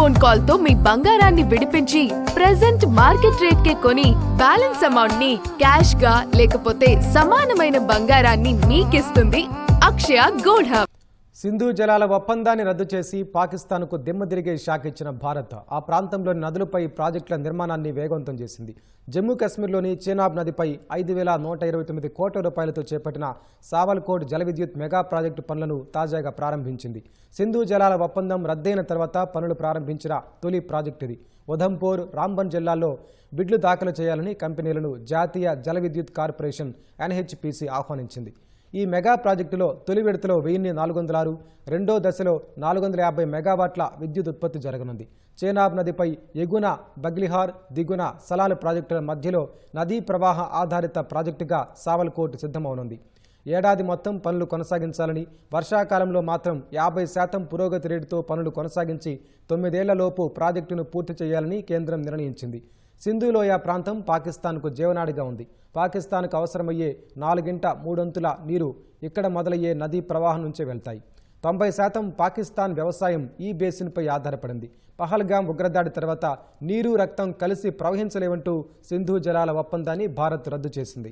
Phone call తో మీ బంగారాన్ని విడిపించి ప్రెజెంట్ మార్కెట్ రేట్ కే కొని బ్యాలెన్స్ అమౌంట్ ని క్యాష్ గా లేకపోతే సమానమైన బంగారాన్ని మీకిస్తుంది అక్షయ గోల్డ్ హబ్. సింధు జలాల ఒప్పందాన్ని రద్దు చేసి పాకిస్తాన్కు దిమ్మదిరిగే షాక్ ఇచ్చిన భారత్ ఆ ప్రాంతంలోని నదులపై ప్రాజెక్టుల నిర్మాణాన్ని వేగవంతం చేసింది. జమ్మూ కాశ్మీర్లోని చేనాబ్ నదిపై 5,129 కోట్ల రూపాయలతో చేపట్టిన సావల్కోట్ జల విద్యుత్ మెగా ప్రాజెక్టు పనులను తాజాగా ప్రారంభించింది. సింధు జలాల ఒప్పందం రద్దయిన తర్వాత పనులు ప్రారంభించిన తొలి ప్రాజెక్టు ఇది. ఉధంపూర్, రాంబన్ జిల్లాల్లో బిడ్లు దాఖలు చేయాలని కంపెనీలను జాతీయ జల విద్యుత్ కార్పొరేషన్ NHPC ఆహ్వానించింది. ఈ మెగా ప్రాజెక్టులో తొలి విడతలో 1406, రెండో దశలో 450 మెగావాట్ల విద్యుత్ ఉత్పత్తి జరగనుంది. చేనాబ్ నదిపై ఎగున బగ్లిహార్, దిగున సలాల్ ప్రాజెక్టుల మధ్యలో నదీ ప్రవాహ ఆధారిత ప్రాజెక్టుగా సావల్కోట్ సిద్ధమవనుంది. ఏడాది మొత్తం పనులు కొనసాగించాలని, వర్షాకాలంలో మాత్రం 50% పురోగతి రేటుతో పనులు కొనసాగించి 9 ఏళ్లలోపు ప్రాజెక్టును పూర్తి చేయాలని కేంద్రం నిర్ణయించింది. సింధు లోయ ప్రాంతం పాకిస్తాన్కు జీవనాడిగా ఉంది. పాకిస్తాన్కు అవసరమయ్యే 4/3 నీరు ఇక్కడ మొదలయ్యే నదీ ప్రవాహం నుంచే వెళ్తాయి. 90% పాకిస్తాన్ వ్యవసాయం ఈ బేసిన్పై ఆధారపడింది. పహల్గాం ఉగ్రదాడి తర్వాత నీరు, రక్తం కలిసి ప్రవహించలేవంటూ సింధు జలాల ఒప్పందాన్ని భారత్ రద్దు చేసింది.